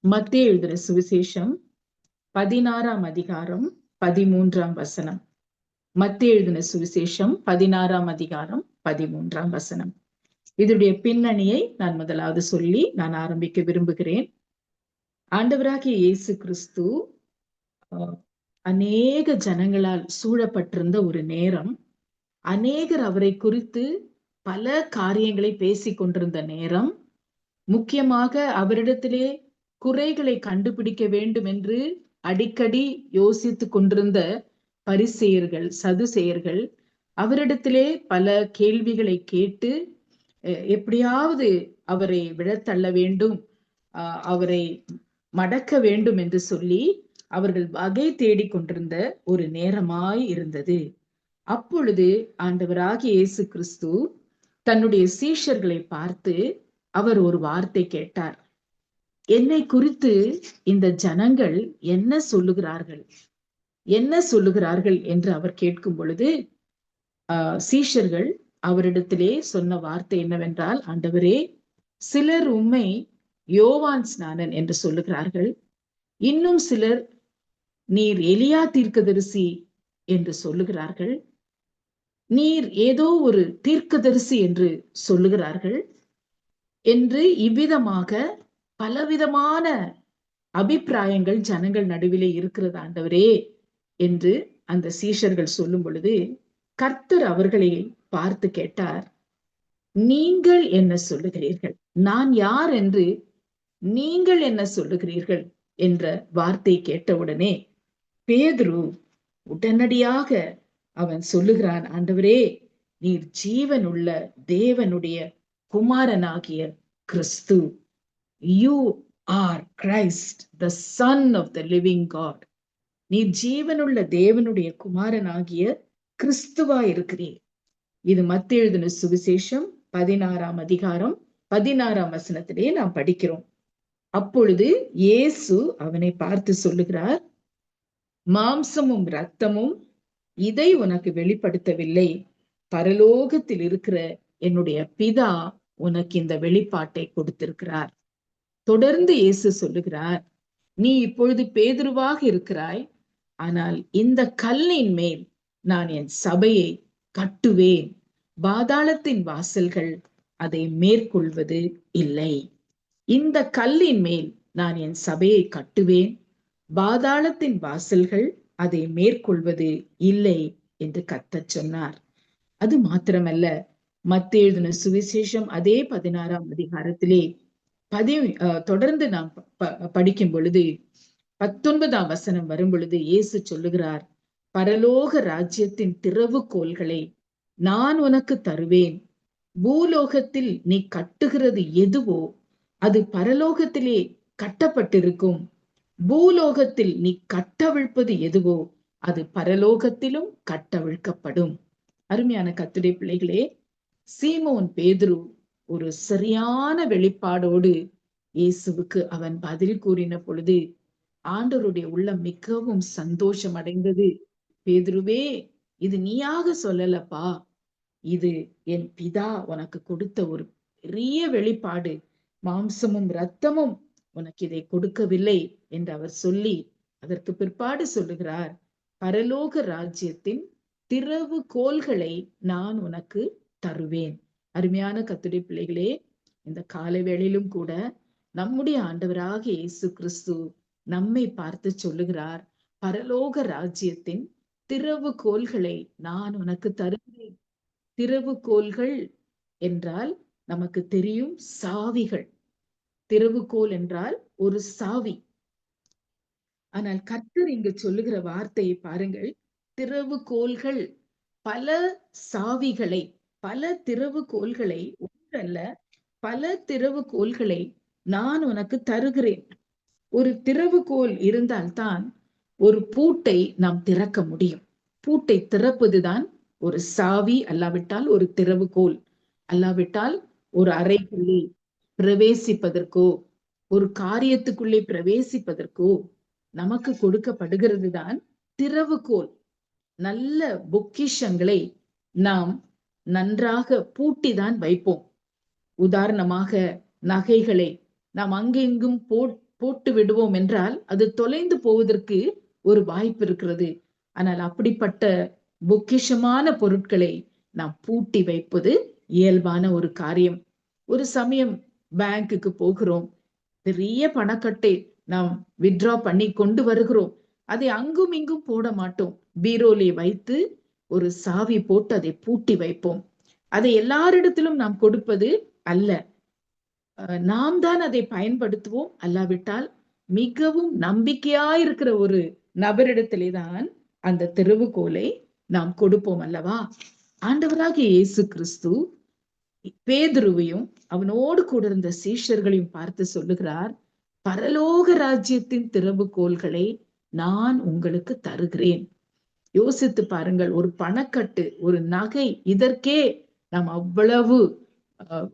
மத்தேயு எழுதின சுவிசேஷம் 16ஆம் அதிகாரம் 13ஆம் வசனம். மத்தேயு எழுதின சுவிசேஷம் 16ஆம் அதிகாரம் 13ஆம் வசனம். இதனுடைய பின்னணியை நான் முதலாவது சொல்லி நான் ஆரம்பிக்க விரும்புகிறேன். ஆண்டவராகிய இயேசு கிறிஸ்து அநேக ஜனங்களால் சூழப்பட்டிருந்த ஒரு நேரம், அநேகர் அவரை குறித்து பல காரியங்களை பேசிக் கொண்டிருந்த நேரம், முக்கியமாக அவரிடத்திலே குறைகளை கண்டுபிடிக்க வேண்டும் என்று அடிக்கடி யோசித்துக் கொண்டிருந்த பரிசேயர்கள், சதுசேயர்கள் அவரிடத்திலே பல கேள்விகளை கேட்டு எப்படியாவது அவரை விழத்தள்ள வேண்டும், அவரை மடக்க வேண்டும் என்று சொல்லி அவர்கள் வகை தேடிக் கொண்டிருந்த ஒரு நேரமாய் இருந்தது. அப்பொழுது ஆண்டவராகிய இயேசு கிறிஸ்து தன்னுடைய சீஷர்களை பார்த்து அவர் ஒரு வார்த்தை கேட்டார். என்னை குறித்து இந்த ஜனங்கள் என்ன சொல்லுகிறார்கள், என்ன சொல்லுகிறார்கள் என்று அவர் கேட்கும் பொழுது சீஷர்கள் அவரிடத்திலே சொன்ன வார்த்தை என்னவென்றால், ஆண்டவரே, சிலர் உம்மை யோவான் ஸ்நானன் என்று சொல்லுகிறார்கள், இன்னும் சிலர் நீர் எலியா தீர்க்கதரிசி என்று சொல்லுகிறார்கள், நீர் ஏதோ ஒரு தீர்க்கதரிசி என்று சொல்லுகிறார்கள் என்று இவ்விதமாக பலவிதமான அபிப்பிராயங்கள் ஜனங்கள் நடுவிலே இருக்கிறது ஆண்டவரே என்று அந்த சீஷர்கள் சொல்லும் பொழுது கர்த்தர் அவர்களை பார்த்து கேட்டார், நீங்கள் என்ன சொல்லுகிறீர்கள்? நான் யார் என்று நீங்கள் என்ன சொல்லுகிறீர்கள் என்ற வார்த்தை கேட்டவுடனே பேதுரு உடனடியாக அவன் சொல்லுகிறான், ஆண்டவரே, நீர் ஜீவனுள்ள தேவனுடைய குமாரனாகிய கிறிஸ்து. You are Christ, the Son of the living God. நீர் ஜீவனுள்ள தேவனுடைய குமாரனாகிய கிறிஸ்துவா இருக்கிறீர். இது மத்தேயு எழுதின சுவிசேஷம் 16ஆம் அதிகாரம் 16ஆம் வசனத்திலே நாம் படிக்கிறோம். அப்பொழுது இயேசு அவனை பார்த்து சொல்லுகிறார், மாம்சமும் இரத்தமும் இதை உனக்கு வெளிப்படுத்தவில்லை, பரலோகத்தில் இருக்கிற என்னுடைய பிதா உனக்கு இந்த வெளிப்பாட்டை கொடுத்திருக்கிறார். தொடர்ந்து இயேசு சொல்லுகிறார், நீ இப்பொழுது பேதுருவாக இருக்கிறாய், ஆனால் இந்த கல்லின் மேல் நான் என் சபையை கட்டுவேன், பாதாளத்தின் வாசல்கள் அதை மேற்கொள்வது இல்லை. இந்த கல்லின் மேல் நான் என் சபையை கட்டுவேன், பாதாளத்தின் வாசல்கள் அதை மேற்கொள்வது இல்லை என்று கர்த்தர் சொன்னார். அது மாத்திரமல்ல, மத்தேயு எழுதின சுவிசேஷம் அதே 16ஆம் அதிகாரத்திலே தொடர்ந்து நாம் படிக்கும் பொழுது 19ஆம் வசனம் வரும் பொழுது இயேசு சொல்லுகிறார், பரலோக ராஜ்யத்தின் திறவுகோல்களை நான் உனக்கு தருவேன், பூலோகத்தில் நீ கட்டுகிறது எதுவோ அது பரலோகத்திலே கட்டப்பட்டிருக்கும், பூலோகத்தில் நீ கட்டவிழ்ப்பது எதுவோ அது பரலோகத்திலும் கட்டவிழ்க்கப்படும். அருமையான கர்த்தருடைய பிள்ளைகளே, சீமோன் பேதுரு ஒரு சரியான வெளிப்பாடோடு இயேசுவுக்கு அவன் பதில் கூறின பொழுது ஆண்டவருடைய உள்ளம் மிகவும் சந்தோஷம் அடைந்தது. பேதுருவே, இது நீயாக சொல்லலப்பா, இது என் பிதா உனக்கு கொடுத்த ஒரு பெரிய வெளிப்பாடு, மாம்சமும் இரத்தமும் உனக்கு இதை கொடுக்கவில்லை என்று அவர் சொல்லி அதற்கு பிற்பாடு சொல்லுகிறார், பரலோக ராஜ்யத்தின் திறவுகோல்களை நான் உனக்கு தருவேன். அருமையான கர்த்தருடைய பிள்ளைகளே, இந்த காலை வேளையிலும் கூட நம்முடைய ஆண்டவராகிய இயேசு கிறிஸ்து நம்மை பார்த்து சொல்லுகிறார், பரலோக ராஜ்யத்தின் திறவுகோல்களை நான் உனக்கு தருகிறேன். திறவுகோல்கள் என்றால் நமக்கு தெரியும், சாவிகள். திறவுகோல் என்றால் ஒரு சாவி. ஆனால் கர்த்தர் இங்கு சொல்லுகிற வார்த்தையை பாருங்கள், திறவுகோல்கள், பல சாவிகளை, பல திறவுகோல்களை, ஒன்றல்ல பல திறவுகோல்களை நான் உனக்கு தருகிறேன். ஒரு திறவுகோல் இருந்தால்தான் ஒரு பூட்டை நாம் திறக்க முடியும். பூட்டை திறப்பதுதான் ஒரு சாவி, அல்லாவிட்டால் ஒரு திறவுகோல். அல்லாவிட்டால் ஒரு அறைக்குள்ளே பிரவேசிப்பதற்கோ ஒரு காரியத்துக்குள்ளே பிரவேசிப்பதற்கோ நமக்கு கொடுக்கப்படுகிறது தான் திறவுகோல். நல்ல பொக்கிஷங்களை நாம் நன்றாக பூட்டிதான் வைப்போம். உதாரணமாக நகைகளை நாம் அங்கெங்கும் போட்டு விடுவோம் என்றால் அது தொலைந்து போவதற்கு ஒரு வாய்ப்பு இருக்கிறது. ஆனால் அப்படிப்பட்ட பொக்கிஷமான பொருட்களை நாம் பூட்டி வைப்பது இயல்பான ஒரு காரியம். ஒரு சமயம் பேங்குக்கு போகிறோம், பெரிய பணக்கட்டை நாம் வித்ட்ரா பண்ணி கொண்டு வருகிறோம். அதை அங்கும் இங்கும் போட மாட்டோம். பீரோலே வைத்து ஒரு சாவி போட்டு அதை பூட்டி வைப்போம். அதை எல்லாரிடத்திலும் நாம் கொடுப்பது அல்ல. நாம் தான் அதை பயன்படுத்துவோம். அல்லாவிட்டால் மிகவும் நம்பிக்கையாயிருக்கிற ஒரு நபரிடத்திலே தான் அந்த திறவுகோலை நாம் கொடுப்போம் அல்லவா? ஆண்டவராகிய இயேசு கிறிஸ்து பேதுருவையும் அவனோடு கூட இருந்த சீஷர்களையும் பார்த்து சொல்லுகிறார், பரலோக ராஜ்யத்தின் திறவுகோல்களை நான் உங்களுக்கு தருகிறேன். யோசித்து பாருங்கள், ஒரு பணக்கட்டு, ஒரு நகை, இதற்கே நாம் அவ்வளவு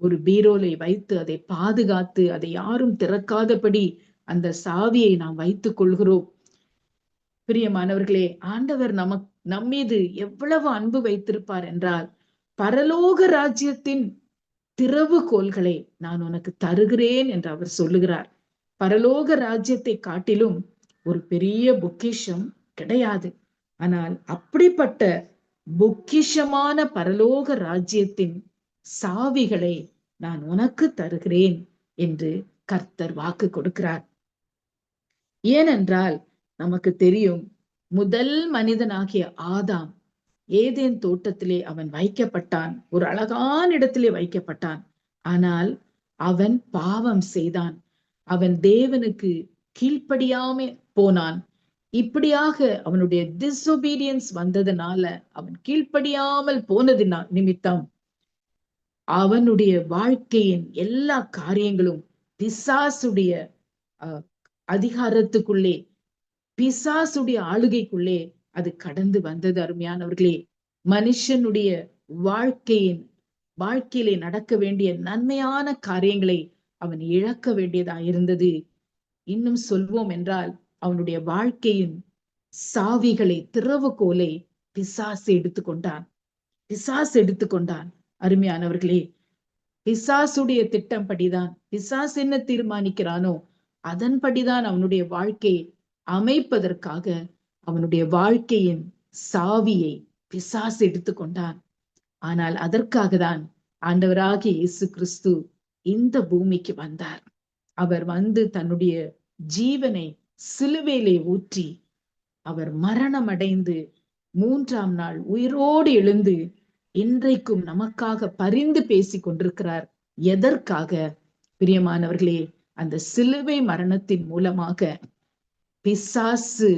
ஒரு பீரோலை வைத்து அதை பாதுகாத்து அதை யாரும் திறக்காதபடி அந்த சாவியை நாம் வைத்துக் கொள்கிறோம். பிரியமானவர்களே, ஆண்டவர் நம்மீது எவ்வளவு அன்பு வைத்திருப்பார் என்றால், பரலோக ராஜ்யத்தின் திறவுகோல்களை நான் உனக்கு தருகிறேன் என்று அவர் சொல்லுகிறார். பரலோக ராஜ்யத்தை காட்டிலும் ஒரு பெரிய பொக்கிஷம் கிடையாது. ஆனால் அப்படிப்பட்ட பொக்கிஷமான பரலோக ராஜ்யத்தின் சாவிகளை நான் உனக்கு தருகிறேன் என்று கர்த்தர் வாக்கு கொடுக்கிறார். ஏனென்றால் நமக்கு தெரியும், முதல் மனிதனாகிய ஆதாம் ஏதேன் தோட்டத்திலே அவன் வைக்கப்பட்டான், ஒரு அழகான இடத்திலே வைக்கப்பட்டான். ஆனால் அவன் பாவம் செய்தான், அவன் தேவனுக்கு கீழ்ப்படியாமே போனான். இப்படியாக அவனுடைய டிஸ்ஒபீடியன்ஸ் வந்ததுனால, அவன் கீழ்ப்படியாமல் போனது நிமித்தம் அவனுடைய வாழ்க்கையின் எல்லா காரியங்களும் பிசாசுடைய அதிகாரத்துக்குள்ளே, பிசாசுடைய ஆளுகைக்குள்ளே அது கடந்து வந்தது. அருமையானவர்களே, மனுஷனுடைய வாழ்க்கையிலே நடக்க வேண்டிய நன்மையான காரியங்களை அவன் இழக்க வேண்டியதா இருந்தது. இன்னும் சொல்வோம் என்றால், அவனுடைய வாழ்க்கையின் சாவிகளை, திறவுகோலை பிசாசு எடுத்துக்கொண்டான். அருமையானவர்களே, பிசாசுடைய திட்டம் படிதான், பிசாசு என்ன தீர்மானிக்கிறானோ அதன்படிதான் அவனுடைய வாழ்க்கையை அமைப்பதற்காக அவனுடைய வாழ்க்கையின் சாவியை பிசாசு எடுத்துக்கொண்டான். ஆனால் அதற்காக தான் ஆண்டவராகிய இயேசு கிறிஸ்து இந்த பூமிக்கு வந்தார். அவர் வந்து தன்னுடைய ஜீவனை சிலுவையிலே ஊற்றி அவர் மரணம் அடைந்து 3ஆம் நாள் உயிரோடு எழுந்து இன்றைக்கும் நமக்காக பரிந்து பேசிக் கொண்டிருக்கிறார். எதற்காக? பிரியமானவர்களே, அந்த சிலுவை மரணத்தின் மூலமாக பிசாசு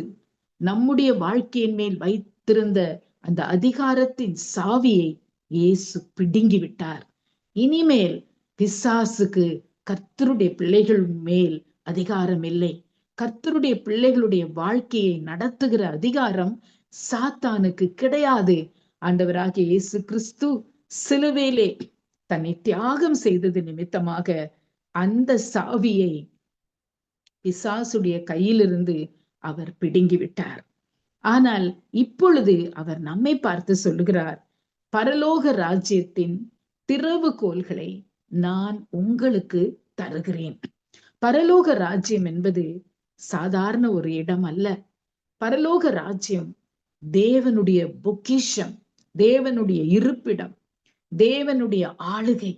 நம்முடைய வாழ்க்கையின் மேல் வைத்திருந்த அந்த அதிகாரத்தின் சாவியை இயேசு பிடுங்கி விட்டார். இனிமேல் பிசாசுக்கு கர்த்தருடைய பிள்ளைகள் மேல் அதிகாரம் இல்லை. கர்த்தருடைய பிள்ளைகளுடைய வாழ்க்கையை நடத்துகிற அதிகாரம் சாத்தானுக்கு கிடையாது. ஆண்டவராகிய இயேசு கிறிஸ்து சிலுவையிலே தன்னை தியாகம் செய்தது நிமித்தமாக அந்த சாவியை பிசாசுடைய கையிலிருந்து அவர் பிடுங்கி விட்டார். ஆனால் இப்பொழுது அவர் நம்மை பார்த்து சொல்லுகிறார், பரலோக ராஜ்யத்தின் திறவுகோல்களை நான் உங்களுக்கு தருகிறேன். பரலோக ராஜ்யம் என்பது சாதாரண ஒரு இடம் அல்ல. பரலோக ராஜ்யம் தேவனுடைய பொக்கிஷம், தேவனுடைய இருப்பிடம், தேவனுடைய ஆளுகை.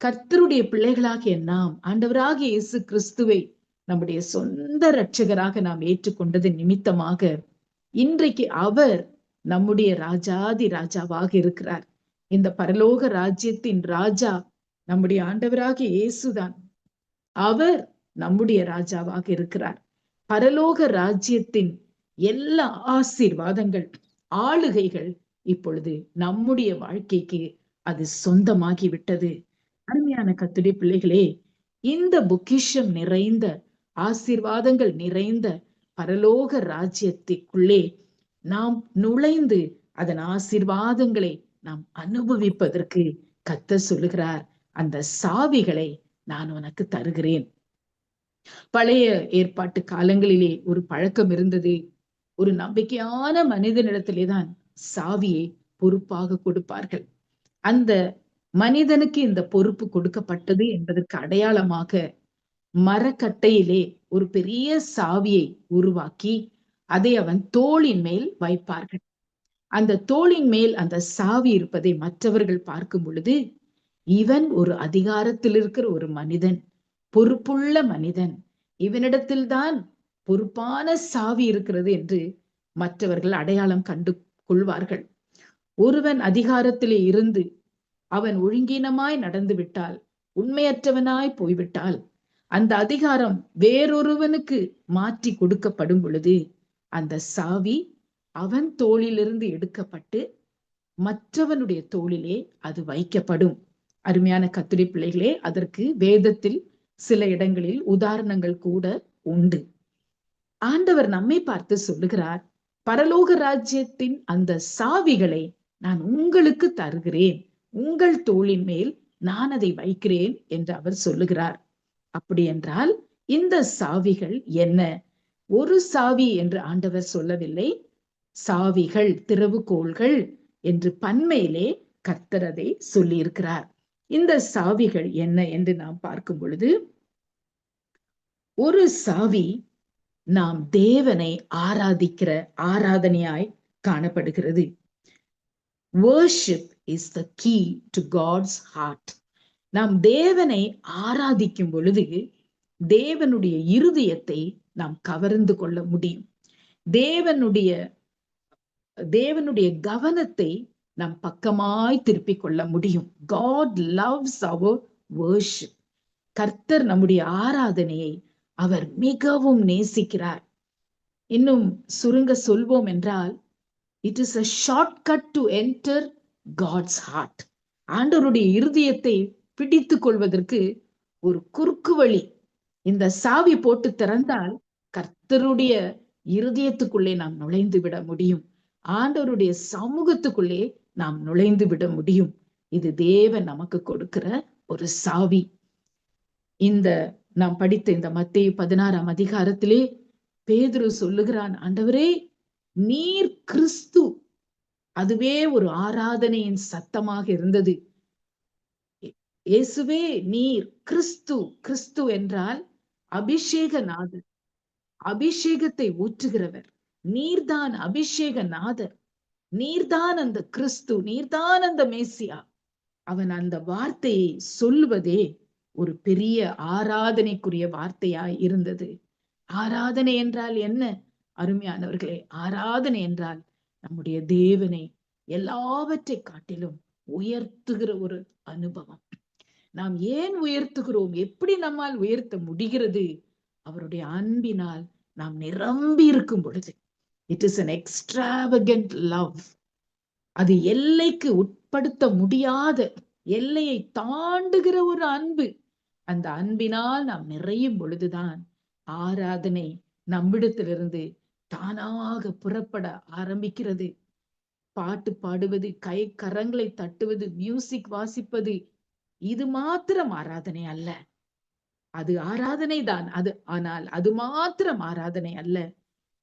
கர்த்தருடைய பிள்ளைகளாகிய நாம் ஆண்டவராகிய இயேசு கிறிஸ்துவை நம்முடைய சொந்த இரட்சகராக நாம் ஏற்றுக்கொண்டது நிமித்தமாக இன்றைக்கு அவர் நம்முடைய ராஜாதி ராஜாவாக இருக்கிறார். இந்த பரலோக ராஜ்யத்தின் ராஜா நம்முடைய ஆண்டவராகிய இயேசுதான். அவர் நம்முடைய ராஜாவாக இருக்கிறார். பரலோக ராஜ்யத்தின் எல்லா ஆசீர்வாதங்கள், ஆளுகைகள் இப்பொழுது நம்முடைய வாழ்க்கைக்கு அது சொந்தமாகி விட்டது. அருமையான கர்த்தருடைய பிள்ளைகளே, இந்த பொக்கிஷம் நிறைந்த, ஆசீர்வாதங்கள் நிறைந்த பரலோக ராஜ்யத்திற்குள்ளே நாம் நுழைந்து அதன் ஆசீர்வாதங்களை நாம் அனுபவிப்பதற்கு கர்த்தர் சொல்லுகிறார், அந்த சாவிகளை நான் உனக்கு தருகிறேன். பழைய ஏற்பாட்டு காலங்களிலே ஒரு பழக்கம் இருந்தது. ஒரு நம்பிக்கையான மனிதனிடத்திலேதான் சாவியை பொறுப்பாக கொடுப்பார்கள். அந்த மனிதனுக்கு இந்த பொறுப்பு கொடுக்கப்பட்டது என்பதற்கு அடையாளமாக மரக்கட்டையிலே ஒரு பெரிய சாவியை உருவாக்கி அதை அவன் தோளின் மேல் வைப்பார்கள். அந்த தோளின் மேல் அந்த சாவி இருப்பதை மற்றவர்கள் பார்க்கும் பொழுது, இவன் ஒரு அதிகாரத்தில் இருக்கிற ஒரு மனிதன், பொறுப்புள்ள மனிதன், இவனிடத்தில்தான் பொறுப்பான சாவி இருக்கிறது என்று மற்றவர்கள் அடையாளம் கண்டு கொள்வார்கள். ஒருவன் அதிகாரத்திலே இருந்து அவன் ஒழுங்கீனமாய் நடந்து விட்டால், உண்மையற்றவனாய் போய்விட்டால், அந்த அதிகாரம் வேறொருவனுக்கு மாற்றி கொடுக்கப்படும் பொழுது அந்த சாவி அவன் தோளிலிருந்து எடுக்கப்பட்டு மற்றவனுடைய தோளிலே அது வைக்கப்படும். அருமையான கர்த்தருடைய பிள்ளைகளே, அதற்கு வேதத்தில் சில இடங்களில் உதாரணங்கள் கூட உண்டு. ஆண்டவர் நம்மை பார்த்து சொல்லுகிறார், பரலோக ராஜ்யத்தின் அந்த சாவிகளை நான் உங்களுக்கு தருகிறேன், உங்கள் தோளின் மேல் நான் அதை வைக்கிறேன் என்று அவர் சொல்லுகிறார். அப்படி என்றால் இந்த சாவிகள் என்ன? ஒரு சாவி என்று ஆண்டவர் சொல்லவில்லை, சாவிகள், திறவுகோள்கள் என்று பன்மையிலே கர்த்தர் அதை சொல்லியிருக்கிறார். இந்த சாவிகள் என்ன என்று நாம் பார்க்கும் பொழுது, ஒரு சாவி நாம் தேவனை ஆராதிக்கிற ஆராதனையாய் காணப்படுகிறது. Worship is the key to God's heart. நாம் தேவனை ஆராதிக்கும் பொழுது தேவனுடைய இருதயத்தை நாம் கவர்ந்து கொள்ள முடியும். தேவனுடைய கவனத்தை நம் பக்கமாய் திருப்பிக் கொள்ள முடியும். God loves our worship. கர்த்தர் நம்முடைய ஆராதனையை அவர் மிகவும் நேசிக்கிறார். இன்னும் சுருங்க சொல்வோம் என்றால், it is a shortcut to enter God's heart. ஆண்டவருடைய இருதயத்தை பிடித்துக் கொள்வதற்கு ஒரு குறுக்கு வழி. இந்த சாவி போட்டு திறந்தால் கர்த்தருடைய இருதயத்துக்குள்ளே நாம் நுழைந்து விட முடியும். ஆண்டவருடைய சமூகத்துக்குள்ளே நாம் நுழைந்து விட முடியும். இது தேவன் நமக்கு கொடுக்கிற ஒரு சாவி. இந்த நாம் படித்த இந்த மத்தேயு 16ஆம் அதிகாரத்திலே பேதுரு சொல்லுகிறான், ஆண்டவரே நீர் கிறிஸ்து. அதுவே ஒரு ஆராதனையின் சத்தமாக இருந்தது. இயேசுவே நீர் கிறிஸ்து. கிறிஸ்து என்றால் அபிஷேகநாதர், அபிஷேகத்தை ஊற்றுகிறவர். நீர்தான் அபிஷேகநாதர், நீர்தான் அந்த கிறிஸ்து, நீர்தான் அந்த மேசியா. அவன் அந்த வார்த்தையை சொல்லுவதே ஒரு பெரிய ஆராதனைக்குரிய வார்த்தையாய் இருந்தது. ஆராதனை என்றால் என்ன அருமையானவர்களே? ஆராதனை என்றால் நம்முடைய தேவனை எல்லாவற்றை காட்டிலும் உயர்த்துகிற ஒரு அனுபவம். நாம் ஏன் உயர்த்துகிறோம்? எப்படி நம்மால் உயர்த்த முடிகிறது? அவருடைய அன்பினால் நாம் நிரம்பி இருக்கும் பொழுது. It is an extravagant love. அது எல்லைக்கு உட்படுத்த முடியாத, எல்லையை தாண்டுகிற ஒரு அன்பு. அந்த அன்பினால் நாம் நிறையும் பொழுதுதான் ஆராதனை நம்மிடத்திலிருந்து தானாக புறப்பட ஆரம்பிக்கிறது. பாட்டு பாடுவது, கை கரங்களை தட்டுவது, மியூசிக் வாசிப்பது, இது மாத்திரம் ஆராதனை அல்ல. அது ஆராதனை தான், ஆனால் அது மாத்திரம் ஆராதனை அல்ல.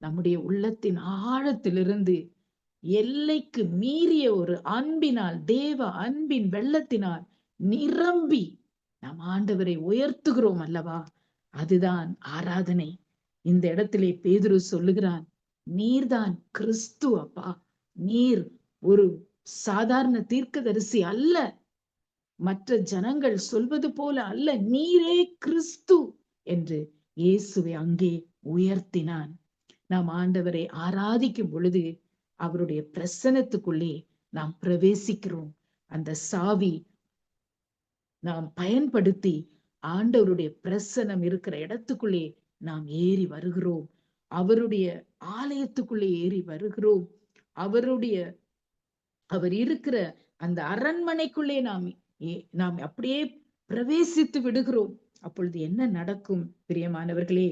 நம்முடைய உள்ளத்தின் ஆழத்திலிருந்து எல்லைக்கு மீறிய ஒரு அன்பினால், தேவ அன்பின் வெள்ளத்தினால் நிரம்பி நாம் ஆண்டவரை உயர்த்துகிறோம் அல்லவா? அதுதான் ஆராதனை. இந்த இடத்திலே பேதுரு சொல்லுகிறான், நீர்தான் கிறிஸ்து அப்பா. நீர் ஒரு சாதாரண தீர்க்கதரிசி அல்ல, மற்ற ஜனங்கள் சொல்வது போல அல்ல, நீரே கிறிஸ்து என்று இயேசுவை அங்கே உயர்த்தினான். நாம் ஆண்டவரை ஆராதிக்கும் பொழுது அவருடைய பிரசன்னத்துக்குள்ளே நாம் பிரவேசிக்கிறோம். அந்த சாவி நாம் பயன்படுத்தி ஆண்டவருடைய பிரசன்னம் இருக்கிற இடத்துக்குள்ளே நாம் ஏறி வருகிறோம். அவருடைய ஆலயத்துக்குள்ளே ஏறி வருகிறோம். அவர் இருக்கிற அந்த அரண்மனைக்குள்ளே நாம் அப்படியே பிரவேசித்து விடுகிறோம். அப்பொழுது என்ன நடக்கும் பிரியமானவர்களே?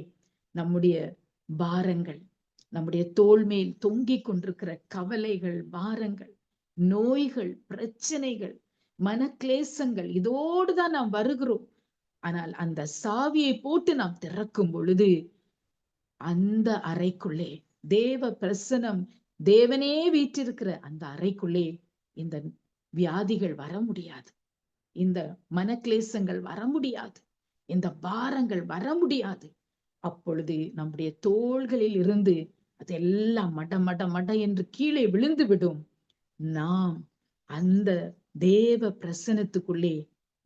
நம்முடைய பாரங்கள், நம்முடைய தோள் மேல் தொங்கிக் கொண்டிருக்கிற கவலைகள், பாரங்கள், நோய்கள், பிரச்சனைகள், மனக்லேசங்கள், இதோடுதான் நாம் வருகிறோம். ஆனால் அந்த சாவியை போட்டு நாம் திறக்கும் பொழுது அந்த அறைக்குள்ளே தேவ பிரசனம், தேவனே வீற்றிருக்கிற அந்த அறைக்குள்ளே இந்த வியாதிகள் வர முடியாது, இந்த மனக்லேசங்கள் வர முடியாது, இந்த பாரங்கள் வர முடியாது. அப்பொழுது நம்முடைய தோள்களில் இருந்து அதெல்லாம் மட மட மட என்று கீழே விழுந்து விடும். நாம் அந்த தேவ பிரசனத்துக்குள்ளே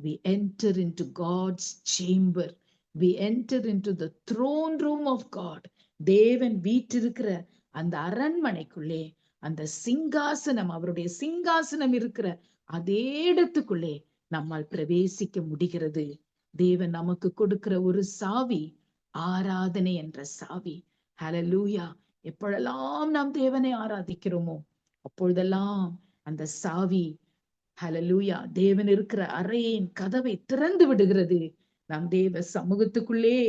we enter into God's chamber, we enter into the throne room of God. தேவன் வீற்றிருக்கிற அந்த அரண்மனைக்குள்ளே, அந்த சிங்காசனம், அவருடைய சிங்காசனம் இருக்கிற அதே இடத்துக்குள்ளே நம்மால் பிரவேசிக்க முடிகிறது. தேவன் நமக்கு கொடுக்கிற ஒரு சாவி, ஆராதனை என்ற சாவி. ஹல்லேலூயா! எப்பொழுதெல்லாம் நாம் தேவனை ஆராதிக்கிறோமோ அப்பொழுதெல்லாம் அந்த சாவி, ஹல்லேலூயா, தேவன் இருக்கிற அறையின் கதவை திறந்து விடுகிறது. நாம் தேவ சமூகத்துக்குள்ளே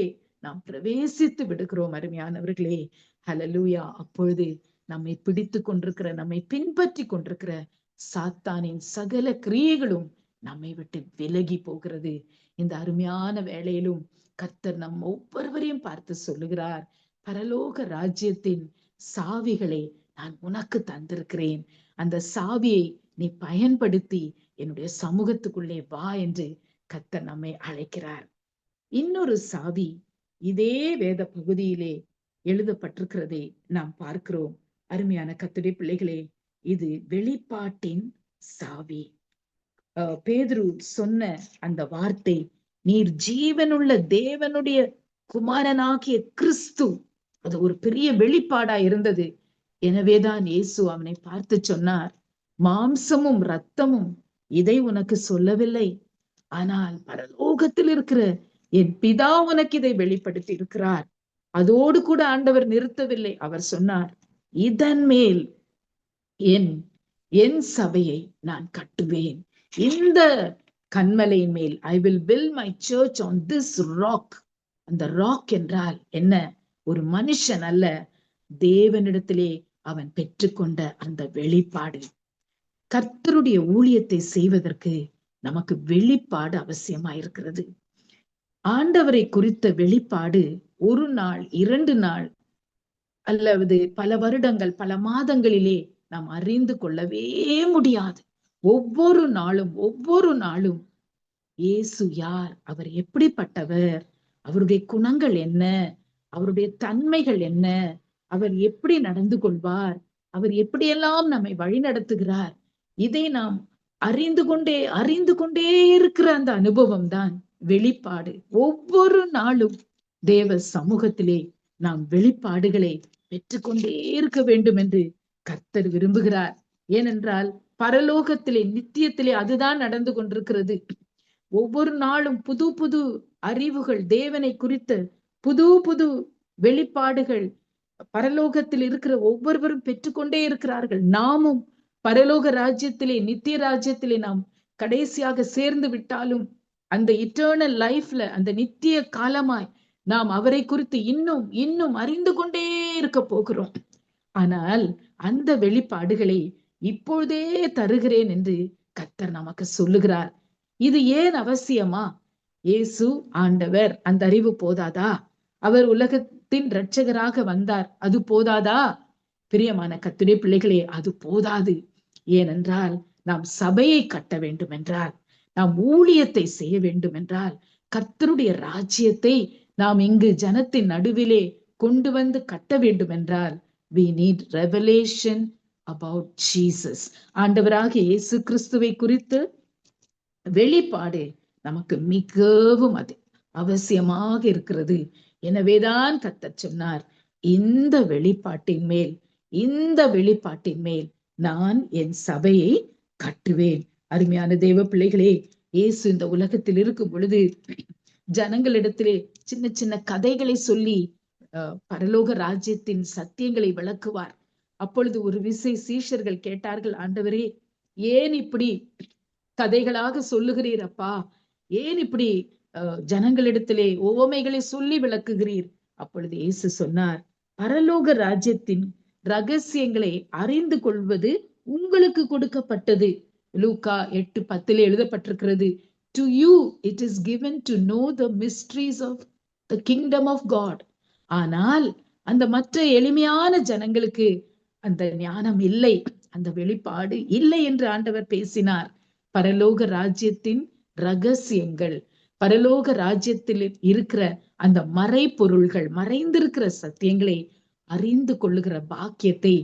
நாம் பிரவேசித்து விடுகிறோம். அருமையானவர்களே, ஹல்லேலூயா! அப்பொழுது நம்மை பிடித்து கொண்டிருக்கிற, நம்மை பின்பற்றி கொண்டிருக்கிற சாத்தானின் சகல கிரியைகளும் நம்மை விட்டு விலகி போகிறது. இந்த அருமையான வேளையிலும் கர்த்தர் நம் ஒவ்வொருவரையும் பார்த்து சொல்லுகிறார், பரலோக ராஜ்யத்தின் சாவிகளை நான் உனக்கு தந்திருக்கிறேன். அந்த சாவியை நீ பயன்படுத்தி என்னுடைய சமூகத்துக்குள்ளே வா என்று கர்த்தர் நம்மை அழைக்கிறார். இன்னொரு சாவி இதே வேத பகுதியிலே எழுதப்பட்டிருக்கிறதை நாம் பார்க்கிறோம். அருமையான கர்த்தருடைய பிள்ளைகளே, இது வெளிப்பாட்டின் சாவி. பேதுரு சொன்ன அந்த வார்த்தை, நீர் ஜீவனுள்ள தேவனுடைய குமாரனாகிய கிறிஸ்து, அது ஒரு பெரிய வெளிப்பாடா இருந்தது. எனவேதான் இயேசு அவனை பார்த்து சொன்னார், மாம்சமும் இரத்தமும் இதை உனக்கு சொல்லவில்லை, ஆனால் பரலோகத்தில் இருக்கிற என் பிதா உனக்கு இதை வெளிப்படுத்தி இருக்கிறார். அதோடு கூட ஆண்டவர் நிறுத்தவில்லை. அவர் சொன்னார், இதன் மேல் என் சபையை நான் கட்டுவேன். இந்த கன்மலையின் மேல், I will build my church on this rock. அந்த ராக் என்றால் என்ன? ஒரு மனுஷன் அல்ல, தேவனிடத்திலே அவன் பெற்றுக்கொண்ட அந்த வெளிப்பாடு. கர்த்தருடைய ஊழியத்தை செய்வதற்கு நமக்கு வெளிப்பாடு அவசியமாயிருக்கிறது. ஆண்டவரை குறித்த வெளிப்பாடு ஒரு நாள், 2 நாள் அல்லது பல வருடங்கள், பல மாதங்களிலே நாம் அறிந்து கொள்ளவே முடியாது. ஒவ்வொரு நாளும் இயேசு யார், அவர் எப்படிப்பட்டவர், அவருடைய குணங்கள் என்ன, அவருடைய தன்மைகள் என்ன, அவர் எப்படி நடந்து கொள்வார், அவர் எப்படியெல்லாம் நம்மை வழி நடத்துகிறார், இதை நாம் அறிந்து கொண்டே இருக்கிற அந்த அனுபவம் தான் வெளிப்பாடு. ஒவ்வொரு நாளும் தேவ சமூகத்திலே நாம் வெளிப்பாடுகளை பெற்றுக்கொண்டே இருக்க வேண்டும் என்று கர்த்தர் விரும்புகிறார். ஏனென்றால் பரலோகத்திலே, நித்தியத்திலே அதுதான் நடந்து கொண்டிருக்கிறது. ஒவ்வொரு நாளும் புது புது அறிவுகள், தேவனை குறித்த புது புது வெளிப்பாடுகள் பரலோகத்தில் இருக்கிற ஒவ்வொருவரும் பெற்றுக்கொண்டே இருக்கிறார்கள். நாமும் பரலோக ராஜ்யத்திலே, நித்திய ராஜ்யத்திலே நாம் கடைசியாக சேர்ந்து விட்டாலும் அந்த இட்டர்னல் லைஃப்ல, அந்த நித்திய காலமாய் நாம் அவரை குறித்து இன்னும் இன்னும் அறிந்து கொண்டே இருக்க போகிறோம். ஆனால் அந்த வெளிப்பாடுகளை இப்பொழுதே தருகிறேன் என்று கர்த்தர் நமக்கு சொல்லுகிறார். இது ஏன் அவசியமா? இயேசு ஆண்டவர், அந்த அறிவு போதாதா? அவர் உலகத்தின் இரட்சகராக வந்தார், அது போதாதா? பிரியமான கர்த்தருடைய பிள்ளைகளே, அது போதாது. ஏனென்றால் நாம் சபையை கட்ட வேண்டும் என்றால், நாம் ஊழியத்தை செய்ய வேண்டும் என்றால், கர்த்தருடைய ராஜ்யத்தை நாம் இங்கு ஜனத்தின் நடுவிலே கொண்டு வந்து கட்ட வேண்டும் என்றால், we need revelation about Jesus. ஆண்டவராகிய இயேசு கிறிஸ்துவை குறித்து வெளிப்பாடு நமக்கு மிகவும் அவசியமாக இருக்கிறது. எனவேதான் கர்த்தர் சொன்னார், இந்த வெளிப்பாட்டின் மேல் நான் என் சபையை கட்டுவேன். அருமையான தேவ பிள்ளைகளே, இயேசு இந்த உலகத்தில் இருக்கும் பொழுது ஜனங்களிடத்திலே சின்ன சின்ன கதைகளை சொல்லி பரலோக ராஜ்யத்தின் சத்தியங்களை விளக்குவார். அப்பொழுது ஒரு விசை சீஷர்கள் கேட்டார்கள், ஆண்டவரே, ஏன் இப்படி கதைகளாக சொல்லுகிறீர் அப்பா? ஏன் இப்படி ஜனங்களிடத்திலே உவமைகளை சொல்லி விளக்குகிறீர்? அப்பொழுது இயேசு சொன்னார், பரலோக ராஜ்யத்தின் ரகசியங்களை அறிந்து கொள்வது உங்களுக்கு கொடுக்கப்பட்டது. லூக்கா 8:10 எழுதப்பட்டிருக்கிறது, to you it is given to know the mysteries of the kingdom of God. ஆனால் அந்த மற்ற எளிமையான ஜனங்களுக்கு அந்த ஞானம் இல்லை, அந்த வெளிப்பாடு இல்லை என்று ஆண்டவர் பேசினார். பரலோக ராஜ்யத்தின் ரகசியங்கள், பரலோக ராஜ்யத்தில் இருக்கிற அந்த மறைபொருள்கள், மறைந்திருக்கிற சத்தியங்களை அறிந்து கொள்ளுகிற பாக்கியத்தை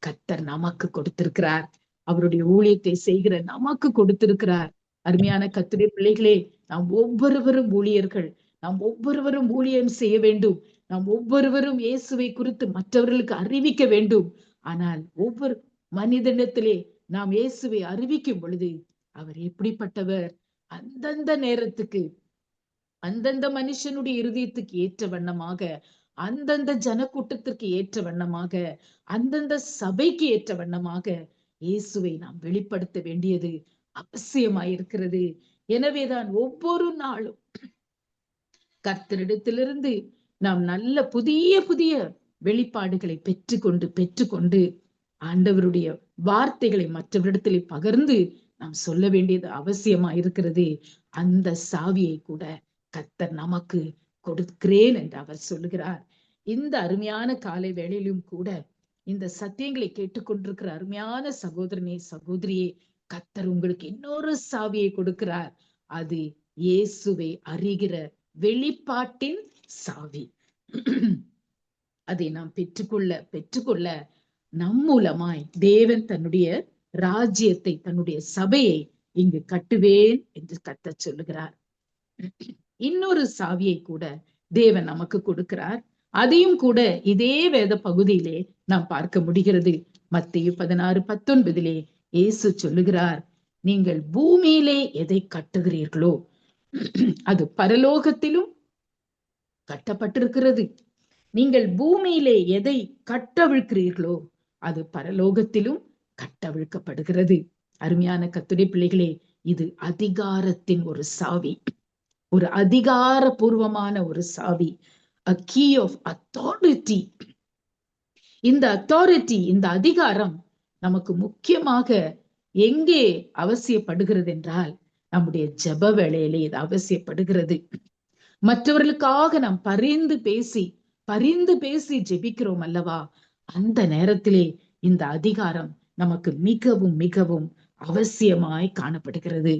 கர்த்தர் நமக்கு கொடுத்திருக்கிறார். அவருடைய ஊழியத்தை செய்கிற நமக்கு கொடுத்திருக்கிறார். அருமையான கர்த்தருடைய பிள்ளைகளே, நாம் ஒவ்வொருவரும் ஊழியர்கள். நாம் ஒவ்வொருவரும் ஊழியம் செய்ய வேண்டும். நாம் ஒவ்வொருவரும் இயேசுவை குறித்து மற்றவர்களுக்கு அறிவிக்க வேண்டும். ஆனால் ஒவ்வொரு மனிதனிடத்திலே நாம் இயேசுவை அறிவிக்கும் பொழுது அவர் எப்படிப்பட்டவர், அந்தந்த நேரத்துக்கு, அந்தந்த மனுஷனுடைய இருதயத்துக்கு ஏற்ற வண்ணமாக, அந்தந்த ஜனக்கூட்டத்திற்கு ஏற்ற வண்ணமாக, அந்தந்த சபைக்கு ஏற்ற வண்ணமாக இயேசுவை நாம் வெளிப்படுத்த வேண்டியது அவசியமாயிருக்கிறது. எனவேதான் ஒவ்வொரு நாளும் கர்த்தரிடத்திலிருந்து நாம் நல்ல புதிய புதிய வெளிப்பாடுகளை பெற்றுக்கொண்டு ஆண்டவருடைய வார்த்தைகளை மற்றவரிடத்திலே பகிர்ந்து நாம் சொல்ல வேண்டியது அவசியமா இருக்கிறது. அந்த சாவியை கூட கர்த்தர் நமக்கு கொடுக்கிறேன் என்று அவர் சொல்லுகிறார். இந்த அருமையான காலை வேளையிலும் கூட இந்த சத்தியங்களை கேட்டுக்கொண்டிருக்கிற அருமையான சகோதரனே, சகோதரியே, கர்த்தர் உங்களுக்கு இன்னொரு சாவியை கொடுக்கிறார். அது இயேசுவை அறிகிற வெளிப்பாட்டின் சாவி. அதை நாம் பெற்றுக்கொள்ள நம் மூலமாய் தேவன் தன்னுடைய ராஜ்யத்தை, தன்னுடைய சபையை இங்கு கட்டுவேன் என்று கர்த்தர் சொல்லுகிறார். இன்னொரு சாவியை கூட தேவன் நமக்கு கொடுக்கிறார். அதையும் கூட இதே வேத பகுதியிலே நாம் பார்க்க முடிகிறது. மத்தேயு 16:19 இயேசு சொல்லுகிறார், நீங்கள் பூமியிலே எதை கட்டுகிறீர்களோ அது பரலோகத்திலும் கட்டப்பட்டிருக்கிறது. நீங்கள் பூமியிலே எதை கட்டவிழ்க்கிறீர்களோ அது பரலோகத்திலும் கட்டவிழ்க்கப்படுகிறது. அருமையான கர்த்தருடைய பிள்ளைகளே, இது அதிகாரத்தின் ஒரு சாவி, ஒரு அதிகாரபூர்வமான ஒரு சாவி. A key of authority. இந்த அத்தாரிட்டி, இந்த அதிகாரம் நமக்கு முக்கியமாக எங்கே அவசியப்படுகிறது என்றால் நம்முடைய ஜெப வேளையிலே இது அவசியப்படுகிறது. மற்றவர்களுக்காக நாம் பரிந்து பேசி ஜெபிக்கிறோம் அல்லவா, அந்த நேரத்திலே இந்த அதிகாரம் நமக்கு மிகவும் மிகவும் அவசியமாய் காணப்படுகிறது.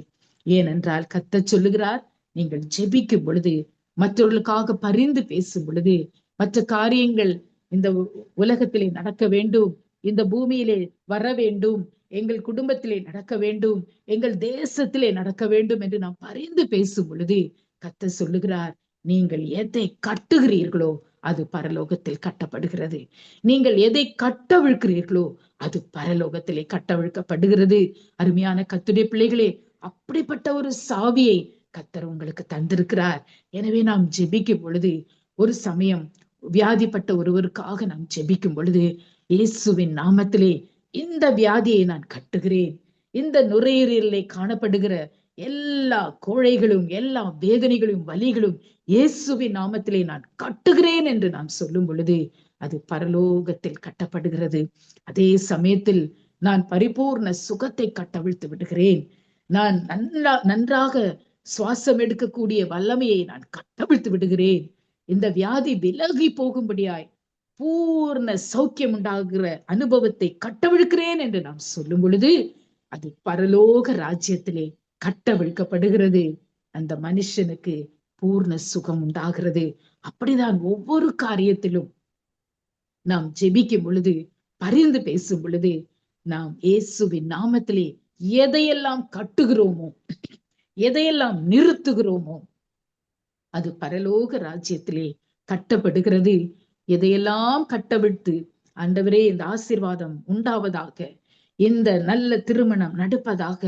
ஏனென்றால் கர்த்தர் சொல்லுகிறார், நீங்கள் ஜெபிக்கும் பொழுது, மற்றவர்களுக்காக பரிந்து பேசும் பொழுது, மற்ற காரியங்கள் இந்த உலகத்திலே நடக்க வேண்டும், இந்த பூமியிலே வர வேண்டும், எங்கள் குடும்பத்திலே நடக்க வேண்டும், எங்கள் தேசத்திலே நடக்க வேண்டும் என்று நாம் பரிந்து பேசும் பொழுது கர்த்தர் சொல்லுகிறார், நீங்கள் எதை கட்டுகிறீர்களோ அது பரலோகத்தில் கட்டப்படுகிறது. நீங்கள் எதை கட்டவிழ்க்கிறீர்களோ அது பரலோகத்திலே கட்டவிழ்க்கப்படுகிறது. அருமையான கர்த்தருடைய பிள்ளைகளே, அப்படிப்பட்ட ஒரு சாவியை கர்த்தர் உங்களுக்கு தந்திருக்கிறார். எனவே நாம் ஜெபிக்கும் பொழுது, ஒரு சமயம் வியாதிப்பட்ட ஒருவருக்காக நாம் ஜெபிக்கும் பொழுது, இயேசுவின் நாமத்திலே இந்த வியாதியை நான் கட்டுகிறேன், இந்த நுரையீரலிலே காணப்படுகிற எல்லா கோழைகளும், எல்லா வேதனைகளும், வலிகளும் இயேசுவின் நாமத்திலே நான் கட்டுகிறேன் என்று நாம் சொல்லும் பொழுது அது பரலோகத்தில் கட்டப்படுகிறது. அதே சமயத்தில் நான் பரிபூர்ண சுகத்தை கட்டவிழ்த்து விடுகிறேன், நான் நன்றாக சுவாசம் எடுக்கக்கூடிய வல்லமையை நான் கட்டவிழ்த்து விடுகிறேன், இந்த வியாதி விலகி போகும்படியாய் பூர்ண சௌக்கியம் உண்டாகிற அனுபவத்தை கட்டவிழ்க்கிறேன் என்று நாம் சொல்லும் பொழுது அது பரலோக ராஜ்யத்திலே கட்டவிழ்க்கப்படுகிறது. அந்த மனுஷனுக்கு பூர்ண சுகம் உண்டாகிறது. அப்படிதான் ஒவ்வொரு காரியத்திலும் நாம் ஜெபிக்கும் பொழுது, பரிந்து பேசும் பொழுது, நாம் இயேசுவின் நாமத்திலே எதையெல்லாம் கட்டுகிறோமோ, எதையெல்லாம் நிறுத்துகிறோமோ அது பரலோக ராஜ்யத்திலே கட்டப்படுகிறது. எதையெல்லாம் கட்டவிழ்த்து, ஆண்டவரே இந்த ஆசீர்வாதம் உண்டாவதாக, இந்த நல்ல திருமணம் நடப்பதாக,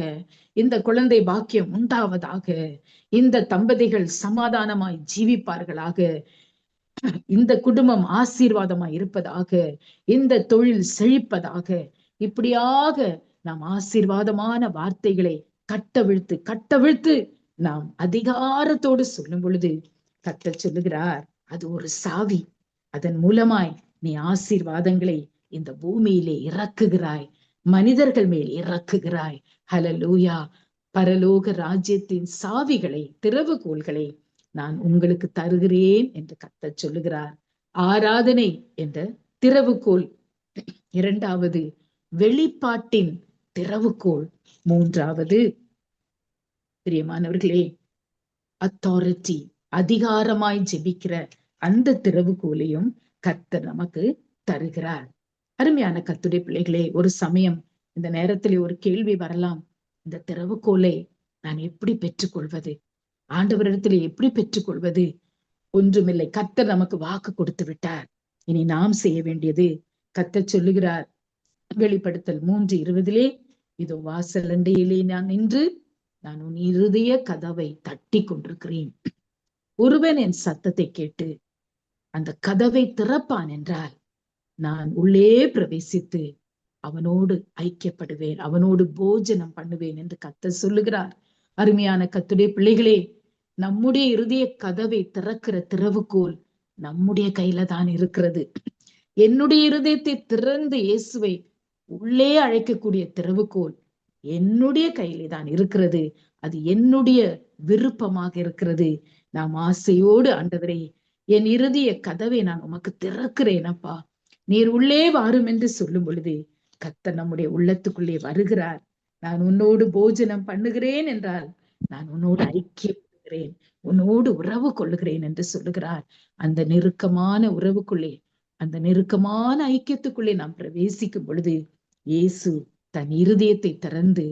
இந்த குழந்தை பாக்கியம் உண்டாவதாக, இந்த தம்பதிகள் சமாதானமாய் ஜீவிப்பார்களாக, இந்த குடும்பம் ஆசீர்வாதமாய் இருப்பதாக, இந்த தொழில் செழிப்பதாக, இப்படியாக நாம் ஆசீர்வாதமான வார்த்தைகளை கட்டவிழ்த்து நாம் அதிகாரத்தோடு சொல்லும் பொழுது கர்த்தர் சொல்லுகிறார், அது ஒரு சாவி. அதன் மூலமாய் நீ ஆசீர்வாதங்களை இந்த பூமியிலே இறக்குகிறாய், மனிதர்கள் மேல் இறக்குகிறாய். ஹல்லேலூயா. பரலோக ராஜ்யத்தின் சாவிகளை, திறவுகோல்களை நான் உங்களுக்கு தருகிறேன் என்று கர்த்தர் சொல்லுகிறார். ஆராதனை என்ற திறவுகோல் இரண்டாவது, வெளிப்பாட்டின் திறவுகோல் மூன்றாவது. பிரியமானவர்களே, அத்தாரிட்டி, அதிகாரமாய் ஜெபிக்கிற அந்த திறவுகோலையும் கர்த்தர் நமக்கு தருகிறார். அருமையான கர்த்தருடைய பிள்ளைகளே, ஒரு சமயம் இந்த நேரத்திலே ஒரு கேள்வி வரலாம். இந்த திறவுகோலை நான் எப்படி பெற்றுக்கொள்வது? ஆண்டவரிடத்திலே எப்படி பெற்றுக்கொள்வது? ஒன்றுமில்லை, கர்த்தர் நமக்கு வாக்கு கொடுத்து விட்டார். இனி நாம் செய்ய வேண்டியது, கர்த்தர் சொல்லுகிறார் வெளிப்படுத்தல் 3:20, இதோ வாசல் அண்டையிலே நான் நின்று நான் உன் இருதய கதவை தட்டி கொண்டிருக்கிறேன். ஒருவன் என் சத்தத்தை கேட்டு அந்த கதவை திறப்பான் என்றால் நான் உள்ளே பிரவேசித்து அவனோடு ஐக்கியப்படுவேன், அவனோடு போஜனம் பண்ணுவேன் என்று கர்த்தர் சொல்லுகிறார். அருமையான கர்த்தருடைய பிள்ளைகளே, நம்முடைய இருதய கதவை திறக்கிற திறவுகோல் நம்முடைய கையில தான் இருக்கிறது. என்னுடைய இருதயத்தை திறந்து இயேசுவை உள்ளே அழைக்கக்கூடிய திறவுகோல் என்னுடைய கையிலே தான் இருக்கிறது. அது என்னுடைய விருப்பமாக இருக்கிறது. நாம் ஆசையோடு, ஆண்டவரே, என் இருதய கதவை நான் உமக்கு திறக்கிறேன் அப்பா, நீர் உள்ளே வாரும் என்று சொல்லும் பொழுது கர்த்தர் நம்முடைய உள்ளத்துக்குள்ளே வருகிறார். நான் உன்னோடு போஜனம் பண்ணுகிறேன் என்றால் நான் உன்னோடு ஐக்கியப்படுகிறேன், உன்னோடு உறவு கொள்ளுகிறேன் என்று சொல்லுகிறார். அந்த நெருக்கமான உறவுக்குள்ளே, அந்த நெருக்கமான ஐக்கியத்துக்குள்ளே நாம் பிரவேசிக்கும் பொழுது இயேசு தன் இருதயத்தை திறந்து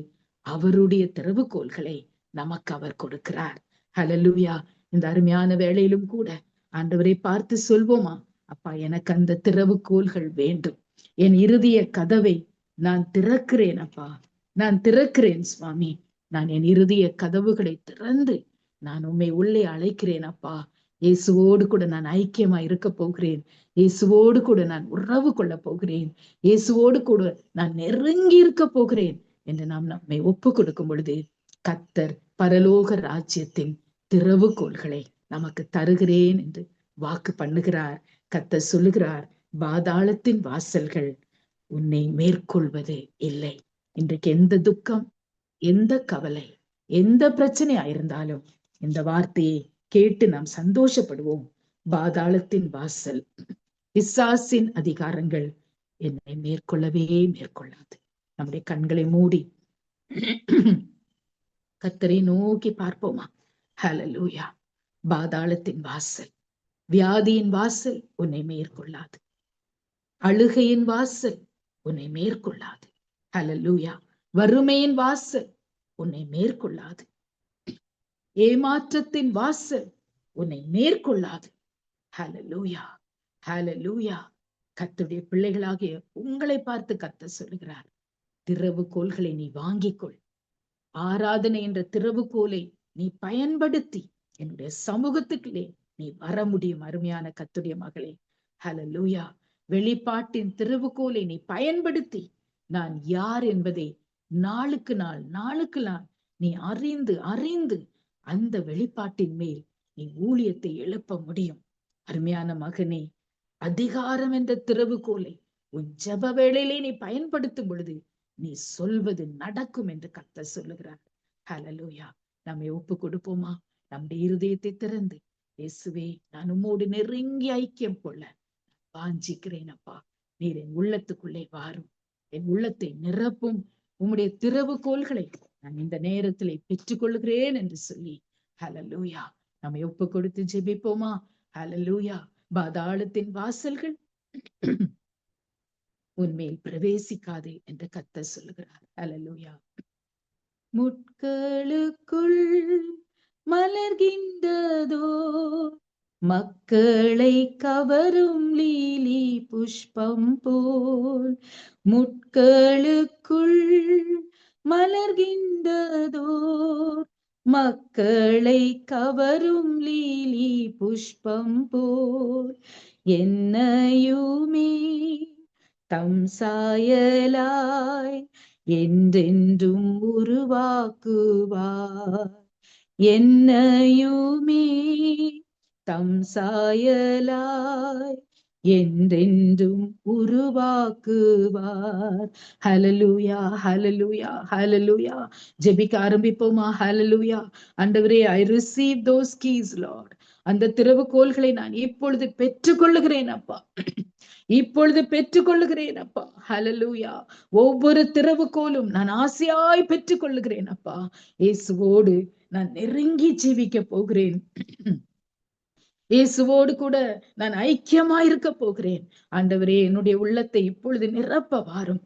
அவருடைய திறவுகோல்களை நமக்கு அவர் கொடுக்கிறார். ஹல்லேலூயா. இந்த அருமையான வேளையிலும் கூட ஆண்டவரை பார்த்து சொல்வோமா, அப்பா, எனக்கு அந்த திறவுகோல்கள் வேண்டும். என் இருதய கதவை நான் திறக்கிறேன் அப்பா, நான் திறக்கிறேன் சுவாமி. நான் என் இருதய கதவுகளை திறந்து நான் உம்மை உள்ளே அழைக்கிறேன் அப்பா. இயேசுவோடு கூட நான் ஐக்கியமா இருக்க போகிறேன். இயேசுவோடு கூட நான் உறவு கொள்ள போகிறேன். இயேசுவோடு கூட நான் நெருங்கி இருக்க போகிறேன் என்று நாம் நம்மை ஒப்பு கொடுக்கும் பொழுது கர்த்தர் பரலோக ராஜ்யத்தின் திறவுகோல்களை நமக்கு தருகிறேன் என்று வாக்கு பண்ணுகிறார். கர்த்தர் சொல்லுகிறார், பாதாளத்தின் வாசல்கள் உன்னை மேற்கொள்வது இல்லை. இன்றைக்கு எந்த துக்கம், எந்த கவலை, எந்த பிரச்சனையா இருந்தாலும் இந்த வார்த்தையை கேட்டு நாம் சந்தோஷப்படுவோம். பாதாளத்தின் வாசல், பிசாசின் அதிகாரங்கள் என்னை மேற்கொள்ளவே மேற்கொள்ளாது. நம்முடைய கண்களை மூடி கர்த்தரை நோக்கி பார்ப்போமா. ஹல்லேலூயா. பாதாளத்தின் வாசல், வியாதியின் வாசல் உன்னை மேற்கொள்ளாது. அழுகையின் வாசல் உன்னை மேற்கொள்ளாது. ஹல்லேலூயா. வறுமையின் வாசல் உன்னை மேற்கொள்ளாது. ஏமாற்றத்தின் வாசல் உன்னை மேற்கொள்ளாது. ஹல்லேலூயா, ஹல்லேலூயா. கர்த்தருடைய பிள்ளைகளாகிய உங்களை பார்த்து கர்த்தர் சொல்லுகிறார், திறவுகோல்களை நீ வாங்கிக்கொள். ஆராதனை என்ற திறவுகோலை நீ பயன்படுத்தி என்னுடைய சமூகத்துக்குள்ளே நீ வர முடியும். அருமையான கர்த்தருடைய மகளே, ஹல்லேலூயா. வெளிப்பாட்டின் திறவுகோலை நீ பயன்படுத்தி நான் யார் என்பதை நாளுக்கு நாள் நாளுக்கு நாள் நீ அறிந்து அறிந்து அந்த வெளிப்பாட்டின் மேல் நீ ஊழியத்தை எழுப்ப முடியும். அருமையான மகனே, அதிகாரம் என்ற திறவுகோலை உன் ஜெப வேளையிலே நீ பயன்படுத்தும் பொழுது நீ சொல்வது நடக்கும் என்று கர்த்தர் சொல்லுகிறார். ஹல்லேலூயா. நம்மை ஒப்பு கொடுப்போமா? நம்முடைய இருதயத்தை திறந்து, இயேசுவே, நான் உம்மோடு நெருங்கி ஐக்கியம் கொள்ள வாஞ்சிக்கிறேன் அப்பா. நீர் என் உள்ளத்துக்குள்ளே வாரும், என் உள்ளத்தை நிரப்பும். உம்முடைய திறவுகோல்களை நான் இந்த நேரத்திலே பெற்றுக்கொள்கிறேன் என்று சொல்லி, ஹல்லேலூயா, நம்மை ஒப்பு கொடுத்து ஜெபிப்போமா? ஹல்லேலூயா. பாதாளத்தின் வாசல்கள் உன்மேல் பிரவேசிக்காதே என்று கர்த்தர் சொல்லுகிறார். ஹல்லேலூயா. முட்களுக்குள் மலர்கின்றதோ மக்களை கவரும் லீலி புஷ்பம் போல், முட்களுக்குள் மலர்கின்றதோ மக்களை கவரும் லீலி புஷ்பம் போல், என்னையுமே தம் சாயலாய் என்றென்றும் உருவாக்குவார். என்னையுமே தம் சாயலாய் என்றென்றும் உருவாக்குவார். ஹல்லேலூயா, ஹல்லேலூயா, ஹல்லேலூயா. ஜெபிக்க ஆரம்பிப்போமா? ஹல்லேலூயா. ஆண்டவரே, I receive those keys, Lord. அந்த திறவுகோல்களை நான் இப்பொழுது பெற்றுக்கொள்ளுகிறேன் அப்பா, இப்பொழுது பெற்றுக்கொள்ளுகிறேன் அப்பா. ஹல்லேலூயா. ஒவ்வொரு திறவுகோலும் நான் ஆசையாய் பெற்றுக்கொள்ளுகிறேன் அப்பா. இயேசுவோடு நான் நெருங்கி ஜீவிக்க போகிறேன். இயேசுவோடு கூட நான் ஐக்கியமா இருக்க போகிறேன். ஆண்டவரே, என்னுடைய உள்ளத்தை இப்பொழுது நிரப்ப வாரும்.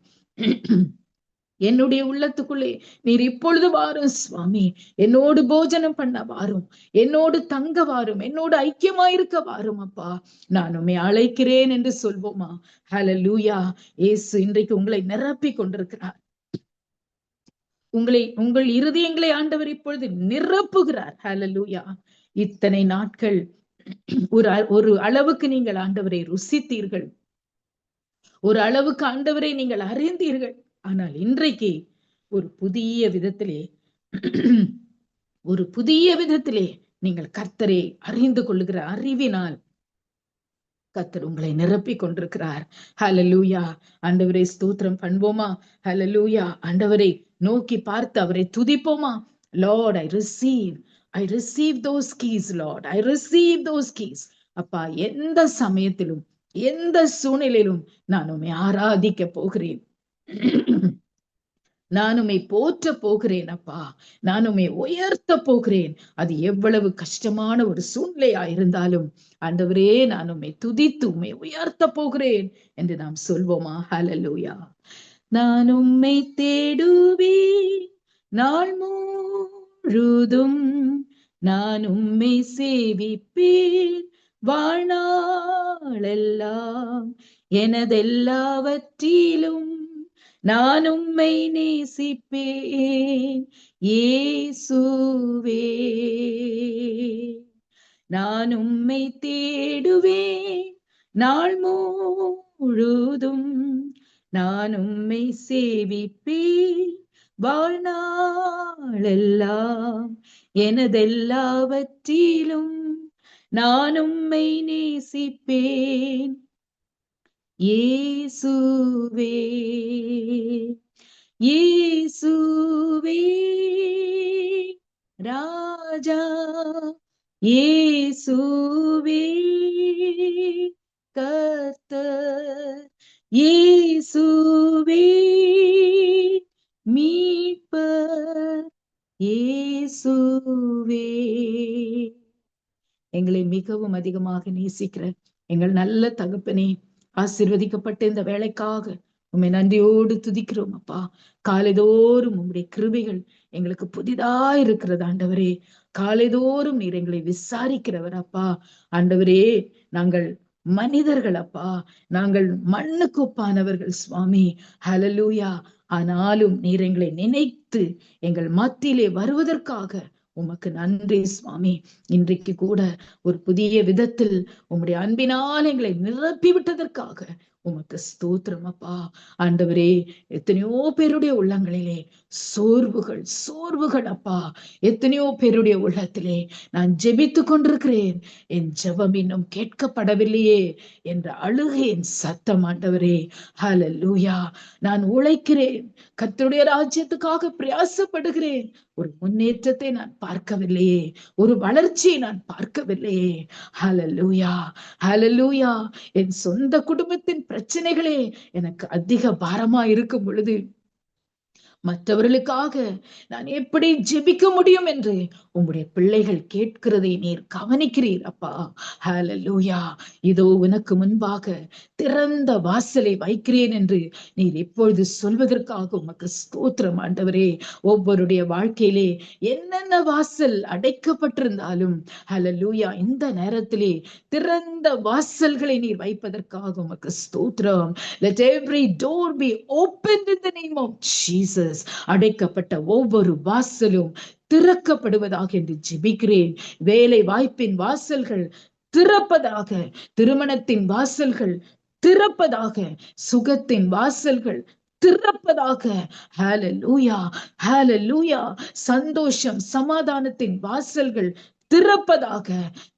என்னுடைய உள்ளத்துக்குள்ளே நீர் இப்பொழுது வாரும் சுவாமி. என்னோடு போஜனம் பண்ண வாரும், என்னோடு தங்க வாரும், என்னோடு ஐக்கியமாயிருக்க வாரும் அப்பா. நான் உம்மை அழைக்கிறேன் என்று சொல்வோமா? ஹல்லேலூயா. இயேசு இன்றைக்கு உங்களை நிரப்பி கொண்டிருக்கிறார். உங்கள் இருதயங்களை ஆண்டவர் இப்பொழுது நிரப்புகிறார். ஹல்லேலூயா. இத்தனை நாட்கள் ஒரு அளவுக்கு நீங்கள் ஆண்டவரை ருசித்தீர்கள், ஒரு அளவுக்கு ஆண்டவரை நீங்கள் அறிந்தீர்கள். ஆனால் இன்றைக்கு ஒரு புதிய விதத்திலே நீங்கள் கர்த்தரை அறிந்து கொள்ளுகிற அறிவினால் கர்த்தர் உங்களை நிரப்பி கொண்டிருக்கிறார். ஹல்லேலூயா. ஆண்டவரை ஸ்தோத்திரம் பண்ணுவோமா? ஹல்லேலூயா. ஆண்டவரை நோக்கி பார்த்து அவரை துதிப்போமா? Lord, I receive those keys, Lord. I receive those keys. அப்பா, எந்த சமயத்திலும் எந்த சூழ்நிலையிலும் நான் உம்மை ஆராதிக்க போகிறேன், நான் உம்மை போற்ற போகிறேன் அப்பா, நான் உம்மை உயர்த்த போகிறேன். அது எவ்வளவு கஷ்டமான ஒரு சூழ்நிலையா இருந்தாலும் ஆண்டவரே, நான் உம்மை துதித்து உம்மை உயர்த்த போகிறேன் என்று நாம் சொல்வோமா? ஹல்லேலூயா. நான் உம்மை தேடுவேன் நாள் முழுதும், நான் உம்மை சேவிப்பேன் வாழ்நாளெல்லாம், எனதெல்லாவற்றிலும் நான் உம்மை நேசிப்பேன் இயேசுவே. நான் உம்மை தேடுவேன் நாள் முழுதும், நான் உம்மை சேவிப்பேன் வாழ்நாளெல்லாம், எனதெல்லாவற்றிலும் நான் உம்மை நேசிப்பேன் இயேசுவே. இயேசுவே ராஜா, இயேசுவே கர்த்தர், இயேசுவே மீட்பர், இயேசுவே. எங்களை மிகவும் அதிகமாக நேசிக்கிற எங்கள் நல்ல தகப்பனே, ஆசீர்வதிக்கப்பட்ட இந்த வேலைக்காக உம்மை நன்றியோடு துதிக்கிறோம் அப்பா. காலைதோறும் உம்முடைய கிருபைகள் எங்களுக்கு புதிதா இருக்கிறது ஆண்டவரே. காலைதோறும் நீர் எங்களை விசாரிக்கிறவர் அப்பா. ஆண்டவரே, நாங்கள் மனிதர்கள் அப்பா, நாங்கள் மண்ணுக்கு ஒப்பானவர்கள் சுவாமி. ஹல்லேலூயா. ஆனாலும் நீர் எங்களை நினைத்து எங்கள் மத்தியிலே வருவதற்காக உமக்கு நன்றி சுவாமி. இன்றைக்கு கூட ஒரு புதிய விதத்தில் உம்முடைய அன்பினால் எங்களை நிரப்பி விட்டதற்காக உமக்கு ஸ்தோத்திரம் அப்பா. ஆண்டவரே, எத்தனையோ பேருடைய உள்ளங்களிலே சோர்வுகள் அப்பா. எத்தனையோ பேருடைய உள்ளத்திலே நான் ஜெபித்து கொண்டிருக்கிறேன், என் ஜெபம் இன்னும் கேட்கப்படவில்லையே என்ற அழுகையின் சத்தம் ஆண்டவரே. ஹல்லேலூயா. நான் உழைக்கிறேன், கர்த்தருடைய ராஜ்யத்துக்காக பிரயாசப்படுகிறேன், ஒரு முன்னேற்றத்தை நான் பார்க்கவில்லையே, ஒரு வளர்ச்சியை நான் பார்க்கவில்லையே. ஹல்லேலூயா. ஹல்லேலூயா. என் சொந்த குடும்பத்தின் பிரச்சனைகளே எனக்கு அதிக பாரமா இருக்கும் பொழுது மற்றவர்களுக்காக நான் எப்படி ஜெபிக்க முடியும் என்று உம்முடைய பிள்ளைகள் கேட்கிறதை நீர் கவனிக்கிறீர் அப்பா. ஹல்லேலூயா. இதோ உனக்கு முன்பாக திறந்த வாசலை வைக்கிறேன் என்று நீர் இப்பொழுது சொல்வதற்காக உமக்கு ஸ்தோத்திரம் ஆண்டவரே. ஒவ்வொருடைய வாழ்க்கையிலே என்னென்ன வாசல் அடைக்கப்பட்டிருந்தாலும் ஹல்லேலூயா, இந்த நேரத்திலே திறந்த வாசல்களை நீர் வைப்பதற்காக உமக்கு ஸ்தோத்திரம். Let every door be opened in the name of Jesus. அடைக்கப்பட்ட ஒவ்வொரு வாசலும் திறக்கப்படுவதாக என்று ஜெபிக்கிறேன். வேலை வாய்ப்பின் வாசல்கள் திறப்பதாக, திருமணத்தின் வாசல்கள் திறப்பதாக, சுகத்தின் வாசல்கள் திறப்பதாக. ஹல்லேலூயா. ஹல்லேலூயா. சந்தோஷம் சமாதானத்தின் வாசல்கள் திறப்பதாக.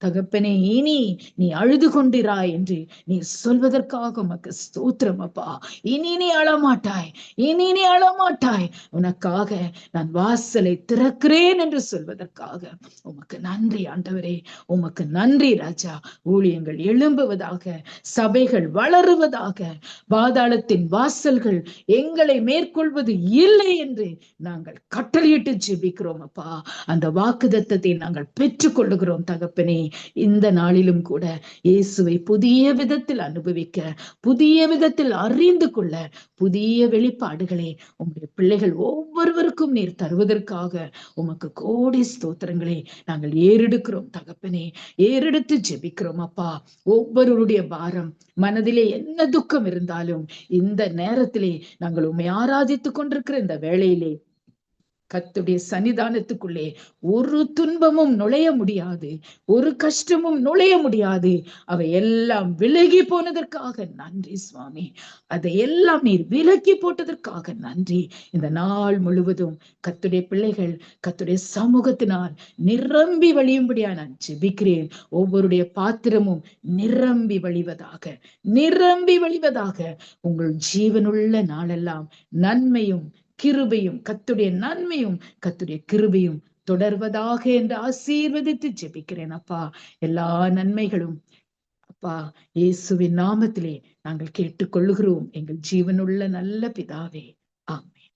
தகப்பனே, இனி நீ அழுது கொண்டிராய் என்று நீ சொல்வதற்காக உமக்கு ஸ்தோத்திரம் அப்பா. இனி நீ அழமாட்டாய், இனி நீ அழமாட்டாய், உனக்காக நான் வாசலை திறக்கிறேன் என்று சொல்வதற்காக உமக்கு நன்றி ஆண்டவரே, உமக்கு நன்றி ராஜா. ஊழியங்கள் எழும்புவதாக, சபைகள் வளருவதாக, பாதாளத்தின் வாசல்கள் எங்களை மேற்கொள்வது இல்லை என்று நாங்கள் கட்டளையிட்டு ஜெபிக்கிறோம் அப்பா. அந்த வாக்குத்தத்தத்தை நாங்கள் பெற்றுக் கொள்ளுகிறோம் தகப்பனே. இந்த நாளிலும் கூட இயேசுவை புதிய விதத்தில் அனுபவிக்க, புதிய விதத்தில் அறிந்து கொள்ள, புதிய வெளிப்பாடுகளை உங்களுடைய பிள்ளைகள் ஒவ்வொருவருக்கும் நீர் தருவதற்காக உமக்கு கோடி ஸ்தோத்திரங்களை நாங்கள் ஏறெடுக்கிறோம் தகப்பனே, ஏறெடுத்து ஜெபிக்கிறோம் அப்பா. ஒவ்வொருவருடைய பாரம், மனதிலே என்ன துக்கம் இருந்தாலும் இந்த நேரத்திலே நாங்கள் உம்மை ஆராதித்துக் கொண்டிருக்கிற இந்த வேளையிலே கர்த்தருடைய சன்னிதானத்துக்குள்ளே ஒரு துன்பமும் நுழைய முடியாது, ஒரு கஷ்டமும் நுழைய முடியாது. அவை எல்லாம் விலகி போனதற்காக நன்றி சுவாமி. அதை எல்லாம் நீர் விலக்கி போட்டதற்காக நன்றி. இந்த நாள் முழுவதும் கர்த்தருடைய பிள்ளைகள் கர்த்தருடைய சமூகத்தினால் நிரம்பி வழியும்படியா நான் ஜெபிக்கிறேன். ஒவ்வொருடைய பாத்திரமும் நிரம்பி வழிவதாக, நிரம்பி வழிவதாக. உங்கள் ஜீவனுள்ள நாளெல்லாம் நன்மையும் கிருபையும், கர்த்தருடைய நன்மையும் கர்த்தருடைய கிருபையும் தொடர்வதாக என்று ஆசீர்வதித்து ஜெபிக்கிறேன் அப்பா. எல்லா நன்மைகளும் அப்பா இயேசுவின் நாமத்திலே நாங்கள் கேட்டுக்கொள்ளுகிறோம் எங்கள் ஜீவனுள்ள நல்ல பிதாவே. ஆமென்.